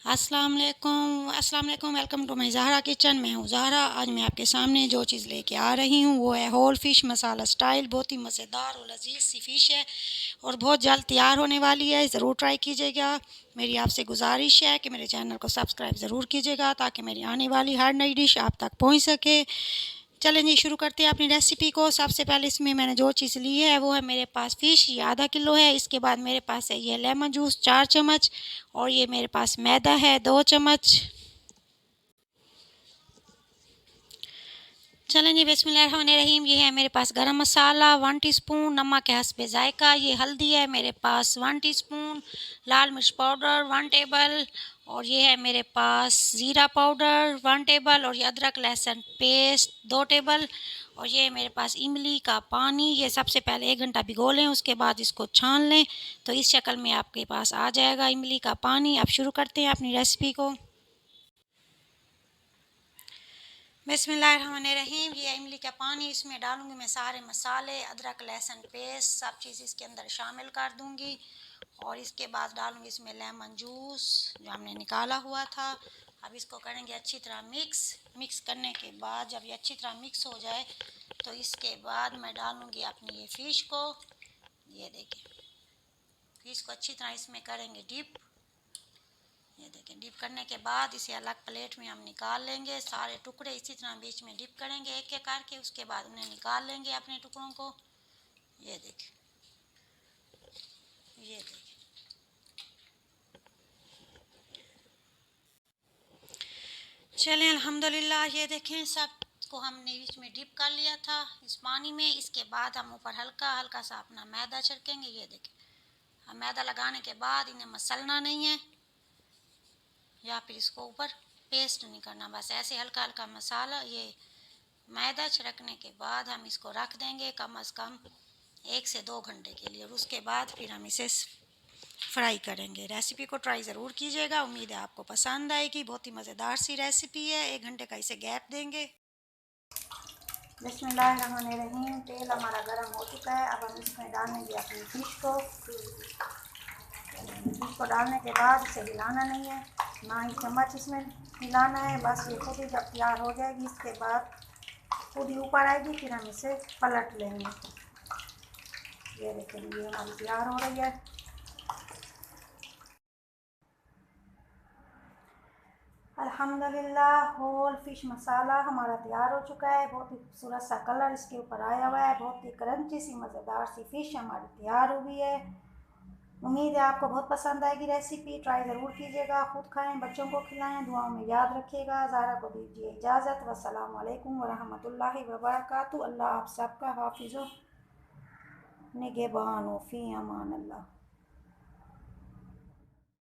अस्सलाम वालेकुम welcome to my Zahra kitchen. मैं हूँ ज़हरा। आज मैं आपके सामने जो चीज़ लेके आ रही हूँ वो है होल फिश मसाला स्टाइल। बहुत ही मज़ेदार और लजीज सी फ़िश है और बहुत जल्द तैयार होने वाली है। ज़रूर ट्राई कीजिएगा। मेरी आपसे गुजारिश है कि मेरे चैनल को सब्सक्राइब ज़रूर कीजिएगा ताकि मेरी आने वाली हर नई डिश आप तक पहुँच सके। चलें जी, शुरू करते हैं अपनी रेसिपी को। सबसे पहले इसमें मैंने जो चीज़ ली है वो है मेरे पास फ़िश, ये आधा किलो है। इसके बाद मेरे पास है ये लेमन जूस 4 चम्मच और ये मेरे पास मैदा है 2 चम्मच। चलें जी, बिस्मिल्लाहिर्रहमानिर्रहीम। ये है मेरे पास गरम मसाला 1 टीस्पून, नमक है हस्बे जायका, ये हल्दी है मेरे पास 1 टीस्पून, लाल मिर्च पाउडर 1 टेबल और ये है मेरे पास ज़ीरा पाउडर 1 टेबल और ये अदरक लहसुन पेस्ट 2 टेबल और ये मेरे पास इमली का पानी। ये सबसे पहले 1 घंटा भिगो लें, उसके बाद इसको छान लें तो इस शक्ल में आपके पास आ जाएगा इमली का पानी। अब शुरू करते हैं अपनी रेसिपी को। बिस्मिल्लाहिर्रहमानिर्रहीम। ये इमली का पानी, इसमें डालूंगी मैं सारे मसाले, अदरक लहसुन पेस्ट, सब चीज़ इसके अंदर शामिल कर दूंगी और इसके बाद डालूंगी इसमें लेमन जूस जो हमने निकाला हुआ था। अब इसको करेंगे अच्छी तरह मिक्स करने के बाद जब ये अच्छी तरह मिक्स हो जाए तो इसके बाद मैं डालूंगी अपनी ये फ़िश को। ये देखिए, फ़िश को अच्छी तरह इसमें करेंगे डिप। ये देखें, डिप करने के बाद इसे अलग प्लेट में हम निकाल लेंगे। सारे टुकड़े इसी तरह बीच में डिप करेंगे एक एक करके, उसके बाद उन्हें निकाल लेंगे अपने टुकड़ों को। ये देखें, ये देखें। चलें अल्हम्दुलिल्लाह, ये देखें सब को हमने बीच में डिप कर लिया था इस पानी में। इसके बाद हम ऊपर हल्का हल्का सा अपना मैदा छिड़केंगे। ये देखें, हम मैदा लगाने के बाद इन्हें मसलना नहीं है या फिर इसको ऊपर पेस्ट नहीं करना, बस ऐसे हल्का हल्का मसाला ये मैदा छिड़कने के बाद हम इसको रख देंगे कम से कम 1 से 2 घंटे के लिए और उसके बाद फिर हम इसे फ्राई करेंगे। रेसिपी को ट्राई ज़रूर कीजिएगा, उम्मीद है आपको पसंद आएगी। बहुत ही मज़ेदार सी रेसिपी है। 1 घंटे का इसे गैप देंगे। बिस्मिल्लाहिर्रहमानिर्रहीम। तेल हमारा गर्म हो चुका है। अब हम इसमें डालेंगे अपनी फ़िश को। फ़िश को डालने के बाद इसे हिलाना नहीं है, ना ही चम्मच इसमें हिलाना है। बस ये खुद ही जब तैयार हो जाएगी इसके बाद खुद ही ऊपर आएगी, फिर हम इसे पलट लेंगे। ये देखें, ये हमारी तैयार हो रही है। अल्हम्दुलिल्लाह, होल फिश मसाला हमारा तैयार हो चुका है। बहुत ही खूबसूरत सा कलर इसके ऊपर आया हुआ है। बहुत ही क्रंची सी मज़ेदार सी फ़िश हमारी तैयार हुई है। उम्मीद है आपको बहुत पसंद आएगी रेसिपी। ट्राई ज़रूर कीजिएगा, खुद खाएं, बच्चों को खिलाएं, दुआओं में याद रखिएगा। ज़ारा को दीजिए इजाज़त। वस्सलामु अलैकुम वरहमतुल्लाहि वबरकातुहू। अल्लाह आप सबका हाफिज़ निगहबान फ़ी अमान अल्लाह।